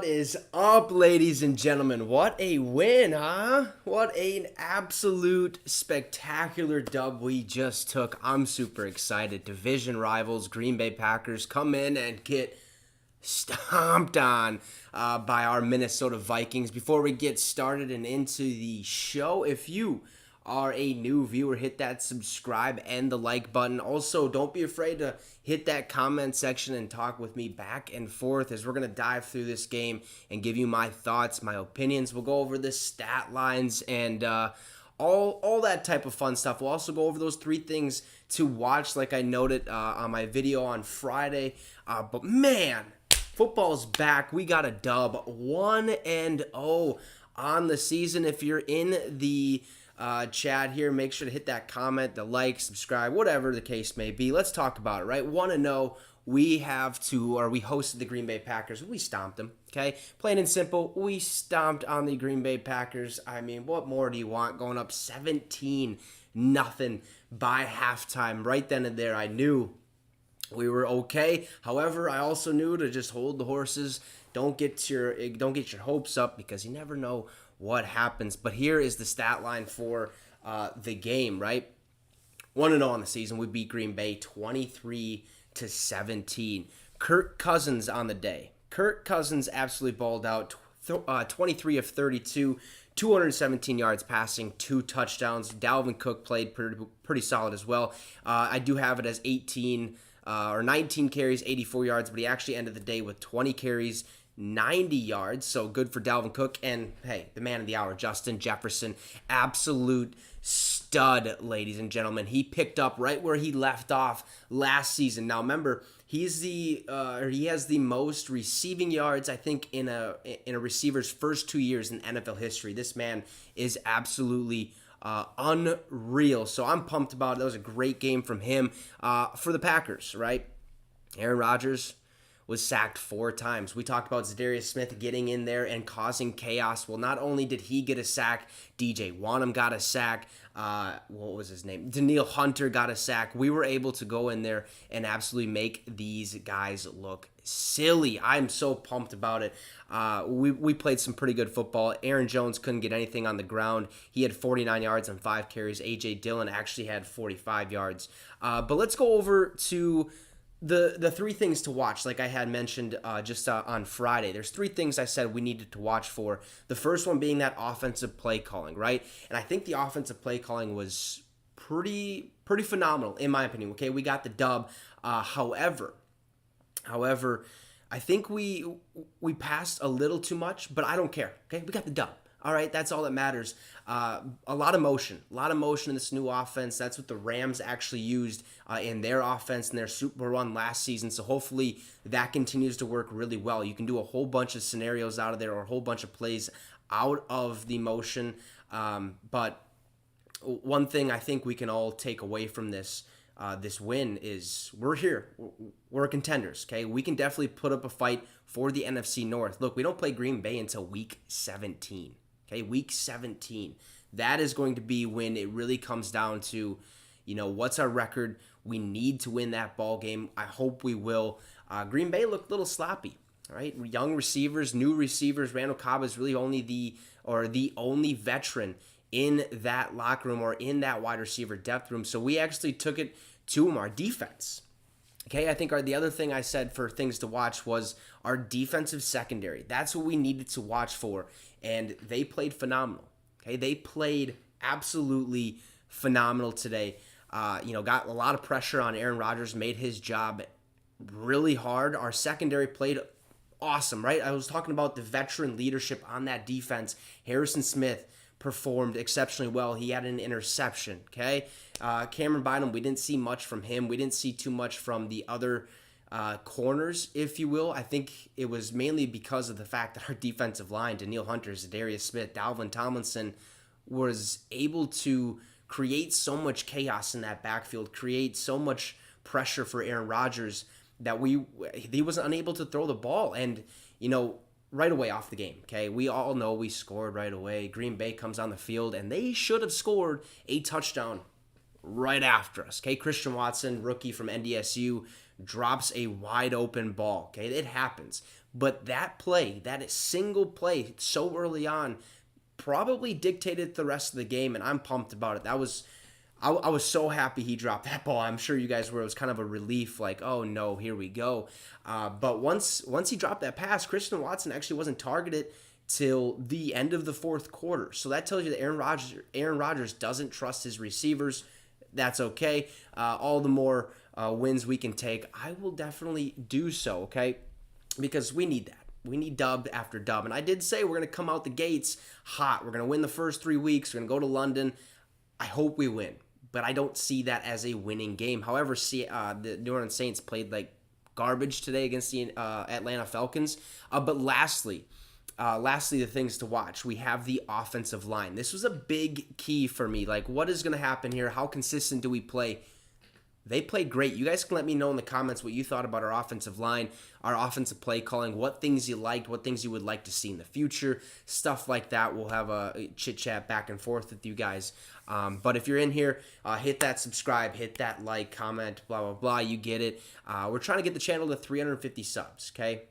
What is up, ladies and gentlemen? What a win, huh? What an absolute spectacular dub we just took. I'm super excited. Division rivals, Green Bay Packers, come in and get stomped on by our Minnesota Vikings. Before we get started and into the show, if you are a new viewer, hit that subscribe and the like button. Also, don't be afraid to hit that comment section and talk with me back and forth as we're going to dive through this game and give you my thoughts, my opinions. We'll go over the stat lines and all that type of fun stuff. We'll also go over those three things to watch, like I noted on my video on Friday. But man, football's back. We got a dub, 1-0 on the season. If you're in the chat here, make sure to hit that comment, the like, subscribe, whatever the case may be. Let's talk about it, right? 1-0. We hosted the Green Bay Packers. We stomped them, okay? Plain and simple, we stomped on the Green Bay Packers. I mean, what more do you want? Going up 17-0 by halftime. Right then and there, I knew we were okay. However, I also knew to just hold the horses. Don't get your hopes up because you never know what happens. But here is the stat line for the game, right? 1-0 on the season. We beat Green Bay 23-17. Kirk Cousins on the day. Kirk Cousins absolutely balled out. 23 of 32, 217 yards passing, 2 touchdowns. Dalvin Cook played pretty solid as well. I do have it as 19 carries, 84 yards, but he actually ended the day with 20 carries, 90 yards, so good for Dalvin Cook. And hey, the man of the hour, Justin Jefferson, absolute stud, ladies and gentlemen. He picked up right where he left off last season. Now remember, he has the most receiving yards, I think, in a receiver's first 2 years in NFL history. This man is absolutely unreal. So I'm pumped about it. That was a great game from him. For the Packers, right? Aaron Rodgers was sacked 4 times. We talked about Zadarius Smith getting in there and causing chaos. Well, not only did he get a sack, DJ Wanham got a sack. What was his name? Daniil Hunter got a sack. We were able to go in there and absolutely make these guys look silly. I'm so pumped about it. We played some pretty good football. Aaron Jones couldn't get anything on the ground. He had 49 yards on 5 carries. A.J. Dillon actually had 45 yards. But let's go over to the 3 things to watch, like I had mentioned just on Friday. There's 3 things I said we needed to watch for. The first one being that offensive play calling, right? And I think the offensive play calling was pretty phenomenal, in my opinion. Okay, we got the dub. However, I think we passed a little too much, but I don't care. Okay, we got the dub. All right, that's all that matters. A lot of motion in this new offense. That's what the Rams actually used in their offense in their Super Run last season. So hopefully that continues to work really well. You can do a whole bunch of scenarios out of there or a whole bunch of plays out of the motion. But one thing I think we can all take away from this win is we're here. We're contenders, okay? We can definitely put up a fight for the NFC North. Look, we don't play Green Bay until Week 17. Okay, Week 17. That is going to be when it really comes down to, what's our record? We need to win that ball game. I hope we will. Green Bay looked a little sloppy, all right? Young receivers, new receivers. Randall Cobb is really only the only veteran in that locker room or in that wide receiver depth room. So we actually took it to him, our defense. Okay, I think the other thing I said for things to watch was our defensive secondary. That's what we needed to watch for, and they played phenomenal. Okay, they played absolutely phenomenal today. Got a lot of pressure on Aaron Rodgers, made his job really hard. Our secondary played awesome, right? I was talking about the veteran leadership on that defense. Harrison Smith performed exceptionally well. He had an interception, okay? Cameron Bynum, we didn't see much from him. We didn't see too much from the other corners, if you will. I think it was mainly because of the fact that our defensive line, Daniil Hunter, Zadarius Smith, Dalvin Tomlinson, was able to create so much chaos in that backfield, create so much pressure for Aaron Rodgers that he was unable to throw the ball. And, right away off the game, okay? We all know we scored right away. Green Bay comes on the field, and they should have scored a touchdown right after us, okay? Christian Watson, rookie from NDSU, drops a wide open ball, okay? It happens. But that play, that single play so early on, probably dictated the rest of the game, and I'm pumped about it. I was so happy he dropped that ball. I'm sure you guys were. It was kind of a relief, like, oh no, here we go. But once he dropped that pass, Christian Watson actually wasn't targeted till the end of the fourth quarter. So that tells you that Aaron Rodgers doesn't trust his receivers. That's okay. All the more wins we can take, I will definitely do so, okay? Because we need that. We need dub after dub. And I did say we're going to come out the gates hot. We're going to win the first 3 weeks. We're going to go to London. I hope we win. But I don't see that as a winning game. However, the New Orleans Saints played like garbage today against the Atlanta Falcons. But lastly, the things to watch. We have the offensive line. This was a big key for me. Like, what is going to happen here? How consistent do we play? They played great. You guys can let me know in the comments what you thought about our offensive line, our offensive play calling, what things you liked, what things you would like to see in the future, stuff like that. We'll have a chit-chat back and forth with you guys. But if you're in here, hit that subscribe, hit that like, comment, blah, blah, blah. You get it. We're trying to get the channel to 350 subs, okay?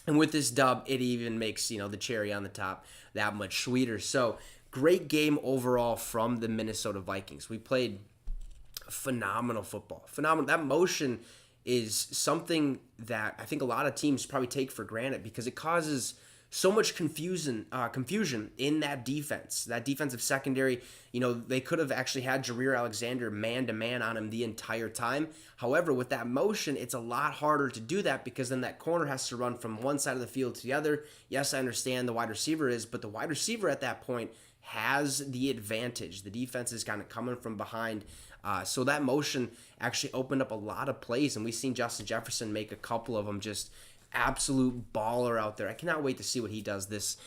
And with this dub, it even makes, the cherry on the top that much sweeter. So, great game overall from the Minnesota Vikings. We played phenomenal football. Phenomenal. That motion is something that I think a lot of teams probably take for granted because it causes so much confusion in that defense. That defensive secondary, they could have actually had Jareer Alexander man-to-man on him the entire time. However, with that motion, it's a lot harder to do that because then that corner has to run from one side of the field to the other. Yes, I understand the wide receiver is, but the wide receiver at that point has the advantage. The defense is kind of coming from behind. So that motion actually opened up a lot of plays, and we've seen Justin Jefferson make a couple of them just absolute baller out there. I cannot wait to see what he does this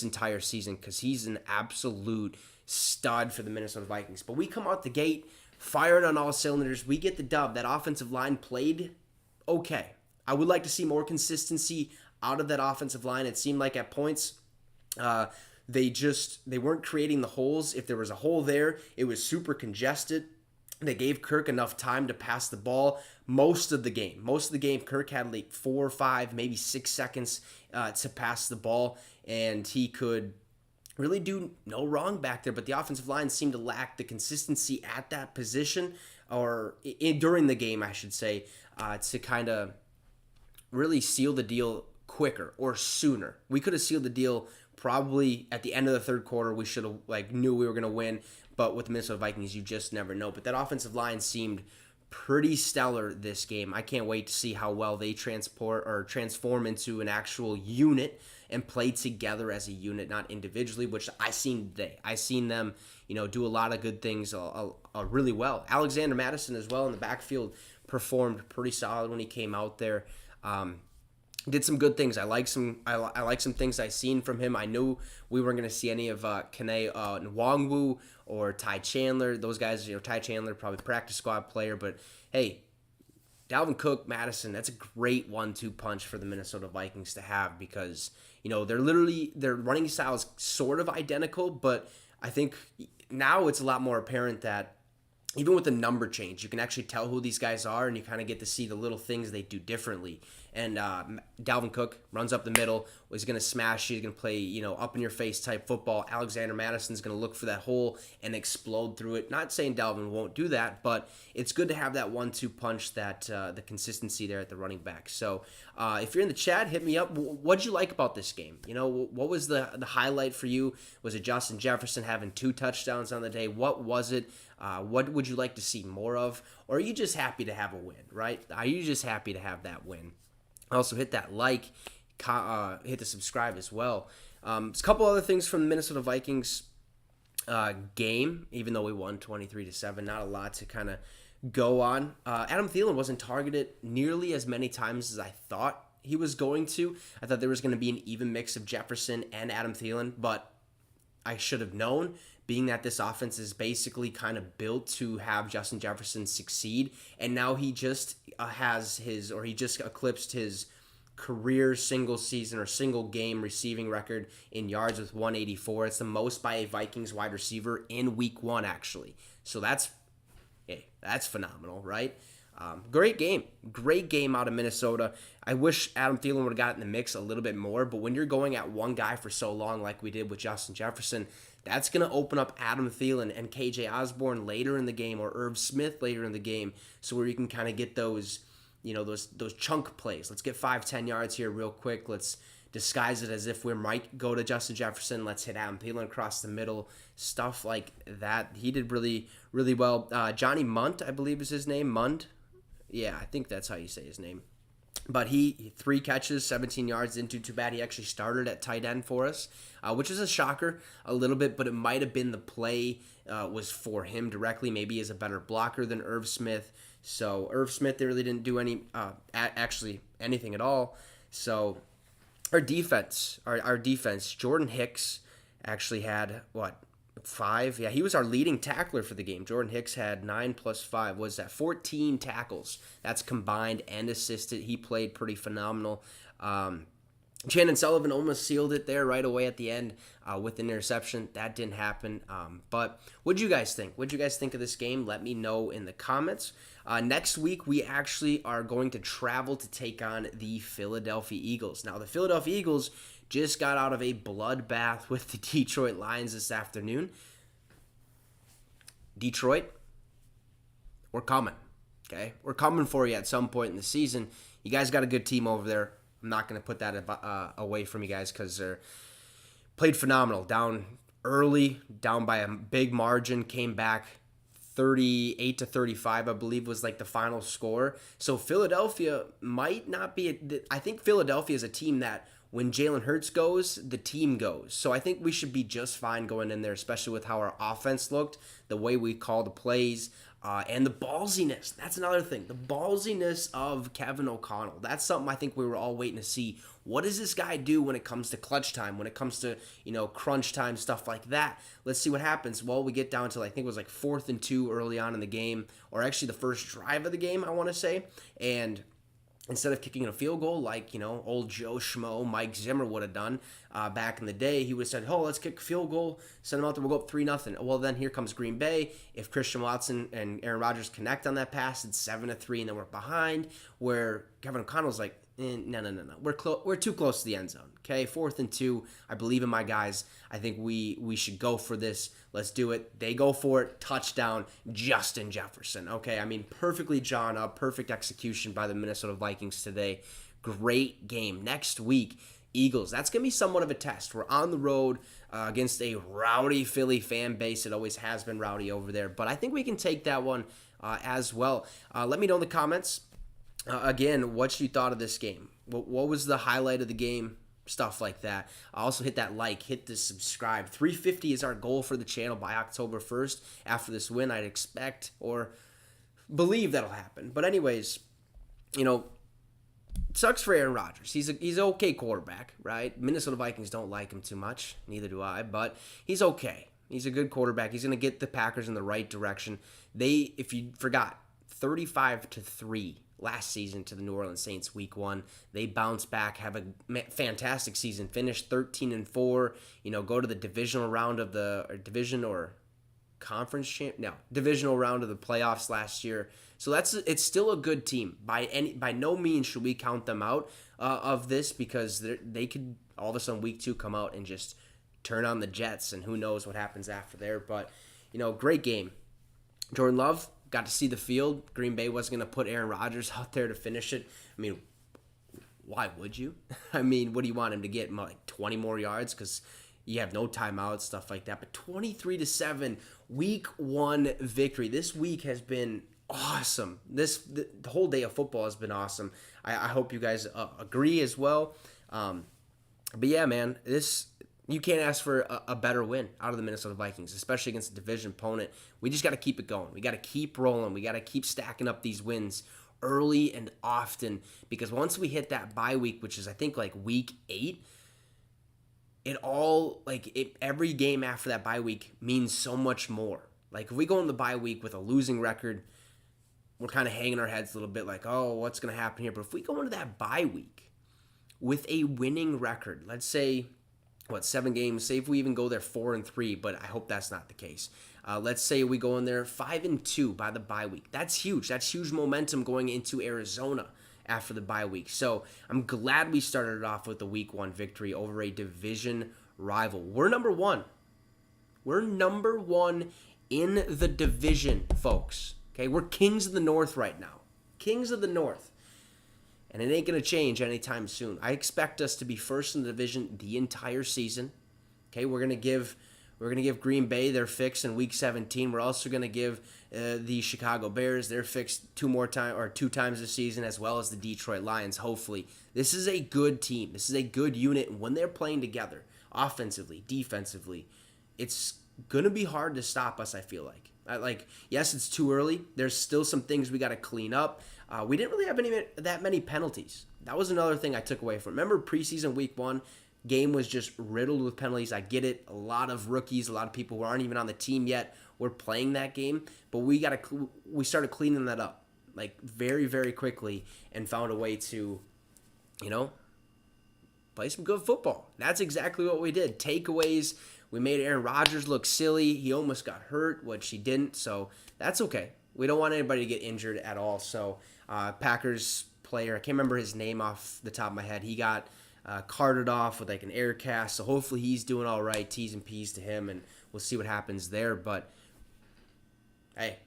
entire season because he's an absolute stud for the Minnesota Vikings. But we come out the gate firing on all cylinders. We get the dub. That offensive line played okay. I would like to see more consistency out of that offensive line. It seemed like at points they weren't creating the holes. If there was a hole there, it was super congested. They gave Kirk enough time to pass the ball most of the game. Kirk had like 4 or 5, maybe 6 seconds to pass the ball, and he could really do no wrong back there. But the offensive line seemed to lack the consistency at that position, or during the game, I should say, to kind of really seal the deal quicker or sooner. We could have sealed the deal probably at the end of the third quarter. We should have knew we were going to win. But with the Minnesota Vikings, you just never know. But that offensive line seemed pretty stellar this game. I can't wait to see how well they transform into an actual unit and play together as a unit, not individually, which I seen today. I seen them, do a lot of good things really well. Alexander Mattison as well in the backfield performed pretty solid when he came out there. Did some good things. I like some things I seen from him. I knew we weren't going to see any of Kene Nwangwu or Ty Chandler. Those guys, Ty Chandler probably practice squad player, but hey, Dalvin Cook, Madison, that's a great 1-2 punch for the Minnesota Vikings to have because their running style is sort of identical, but I think now it's a lot more apparent that even with the number change, you can actually tell who these guys are, and you kind of get to see the little things they do differently. And Dalvin Cook runs up the middle, is going to smash you, he's going to play, up-in-your-face type football. Alexander Madison's going to look for that hole and explode through it. Not saying Dalvin won't do that, but it's good to have that 1-2 punch, that the consistency there at the running back. So if you're in the chat, hit me up. What'd you like about this game? What was the highlight for you? Was it Justin Jefferson having 2 touchdowns on the day? What was it? What would you like to see more of? Or are you just happy to have a win, right? Are you just happy to have that win? Also, hit that like, hit the subscribe as well. There's a couple other things from the Minnesota Vikings game, even though we won 23-7. Not a lot to kind of go on. Adam Thielen wasn't targeted nearly as many times as I thought he was going to. I thought there was going to be an even mix of Jefferson and Adam Thielen, but I should have known, being that this offense is basically kind of built to have Justin Jefferson succeed, and now he just he just eclipsed his career single season or single game receiving record in yards with 184. It's the most by a Vikings wide receiver in week 1, actually. So that's phenomenal, right? Great game out of Minnesota. I wish Adam Thielen would have gotten in the mix a little bit more, but when you're going at one guy for so long like we did with Justin Jefferson, that's going to open up Adam Thielen and KJ Osborne later in the game, or Irv Smith later in the game, so where you can kind of get those, those chunk plays. Let's get 5-10 yards here real quick. Let's disguise it as if we might go to Justin Jefferson. Let's hit Adam Thielen across the middle, stuff like that. He did really, really well. Johnny Munt, I believe is his name. Munt? Yeah, I think that's how you say his name. But he 3 catches, 17 yards, didn't do too bad. He actually started at tight end for us, which is a shocker a little bit, but it might have been the play was for him directly. Maybe he's a better blocker than Irv Smith. So Irv Smith, they really didn't do anything at all. So our defense, Jordan Hicks actually had, 5? Yeah, he was our leading tackler for the game. Jordan Hicks had 9 plus 5. Was that 14 tackles? That's combined and assisted. He played pretty phenomenal. Chandon Sullivan almost sealed it there right away at the end with an interception. That didn't happen. But what did you guys think? What did you guys think of this game? Let me know in the comments. Next week, we actually are going to travel to take on the Philadelphia Eagles. Now, the Philadelphia Eagles just got out of a bloodbath with the Detroit Lions this afternoon. Detroit, we're coming, okay? We're coming for you at some point in the season. You guys got a good team over there. I'm not going to put that away from you guys because they're played phenomenal. Down early, down by a big margin, came back 38-35, I believe, was like the final score. So Philadelphia might not be. I think Philadelphia is a team that when Jalen Hurts goes, the team goes. So I think we should be just fine going in there, especially with how our offense looked, the way we call the plays, and the ballsiness. That's another thing. The ballsiness of Kevin O'Connell. That's something I think we were all waiting to see. What does this guy do when it comes to clutch time, when it comes to, crunch time, stuff like that? Let's see what happens. Well, we get down to, I think it was like 4th and 2 early on in the game, or actually the first drive of the game, I want to say. And instead of kicking a field goal like, old Joe Schmo, Mike Zimmer would have done back in the day, he would have said, let's kick a field goal, send them out there, we'll go up 3-0. Well, then here comes Green Bay. If Christian Watson and Aaron Rodgers connect on that pass, it's 7-3, and then we're behind, where Kevin O'Connell's like, no. We're too close to the end zone. Okay, 4th and 2. I believe in my guys. I think we should go for this. Let's do it. They go for it. Touchdown, Justin Jefferson. Okay, I mean, perfectly drawn up. Perfect execution by the Minnesota Vikings today. Great game. Next week, Eagles. That's going to be somewhat of a test. We're on the road against a rowdy Philly fan base. It always has been rowdy over there. But I think we can take that one as well. Let me know in the comments. Again, what you thought of this game. What was the highlight of the game? Stuff like that. Also hit that like, hit the subscribe. 350 is our goal for the channel by October 1st. After this win, I'd expect or believe that'll happen. But anyways, it sucks for Aaron Rodgers. He's an okay quarterback, right? Minnesota Vikings don't like him too much. Neither do I, but he's okay. He's a good quarterback. He's going to get the Packers in the right direction. If you forgot, 35-3 last season to the New Orleans Saints week 1. They bounce back, have a fantastic season, finish 13-4, go to the divisional round of divisional round of the playoffs last year. So it's still a good team. By no means should we count them out of this, because they could all of a sudden week 2 come out and just turn on the Jets, and who knows what happens after there. But great game. Jordan Love got to see the field. Green Bay wasn't going to put Aaron Rodgers out there to finish it. I mean, why would you? I mean, what do you want him to get? Like 20 more yards because you have no timeouts, stuff like that. But 23-7, week 1 victory. This week has been awesome. The whole day of football has been awesome. I hope you guys agree as well. But yeah, man, you can't ask for a better win out of the Minnesota Vikings, especially against a division opponent. We just got to keep it going. We got to keep rolling. We got to keep stacking up these wins early and often, because once we hit that bye week, which is I think like week 8, every game after that bye week means so much more. Like if we go in the bye week with a losing record, we're kind of hanging our heads a little bit like, oh, what's going to happen here? But if we go into that bye week with a winning record, let's say 7 games. Say if we even go there 4-3, but I hope that's not the case. Let's say we go in there 5-2 by the bye week. That's huge. That's huge momentum going into Arizona after the bye week. So I'm glad we started it off with a week 1 victory over a division rival. We're number 1. We're number 1 in the division, folks. Okay, we're kings of the North right now. Kings of the North. And it ain't going to change anytime soon. I expect us to be first in the division the entire season. Okay, we're going to give Green Bay their fix in week 17. We're also going to give the Chicago Bears their fix 2 times this season, as well as the Detroit Lions, hopefully. This is a good team. This is a good unit. And when they're playing together, offensively, defensively, it's going to be hard to stop us, I feel like. Yes, it's too early. There's still some things we got to clean up. We didn't really have that many penalties. That was another thing I took away from. Remember preseason week 1? Game was just riddled with penalties. I get it. A lot of rookies, a lot of people who aren't even on the team yet were playing that game. But we started cleaning that up very, very quickly and found a way to, play some good football. That's exactly what we did. Takeaways. We made Aaron Rodgers look silly. He almost got hurt, which he didn't. So that's okay. We don't want anybody to get injured at all. So Packers player, I can't remember his name off the top of my head. He got carted off with an air cast. So hopefully he's doing all right. T's and P's to him, and we'll see what happens there. But hey,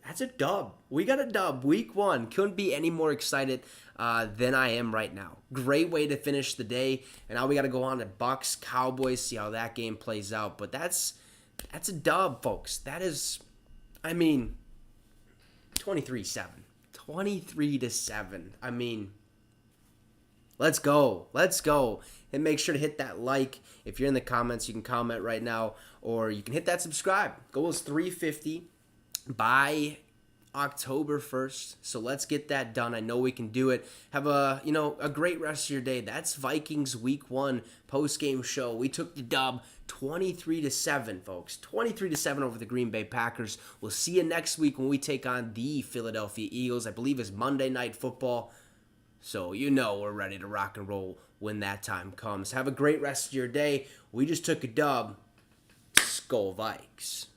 that's a dub. We got a dub. Week 1. Couldn't be any more excited than I am right now. Great way to finish the day. And now we got to go on to Bucks, Cowboys, see how that game plays out. But that's a dub, folks. That is, 23-7. 23-7. Let's go. Let's go. And make sure to hit that like. If you're in the comments, you can comment right now. Or you can hit that subscribe. Goal is 350 by October 1st. So let's get that done. I know we can do it. Have a great rest of your day. That's Vikings week 1 post-game show. We took the dub 23-7, folks. 23-7 over the Green Bay Packers. We'll see you next week when we take on the Philadelphia Eagles. I believe it's Monday Night Football. So we're ready to rock and roll when that time comes. Have a great rest of your day. We just took a dub. Skol Vikes.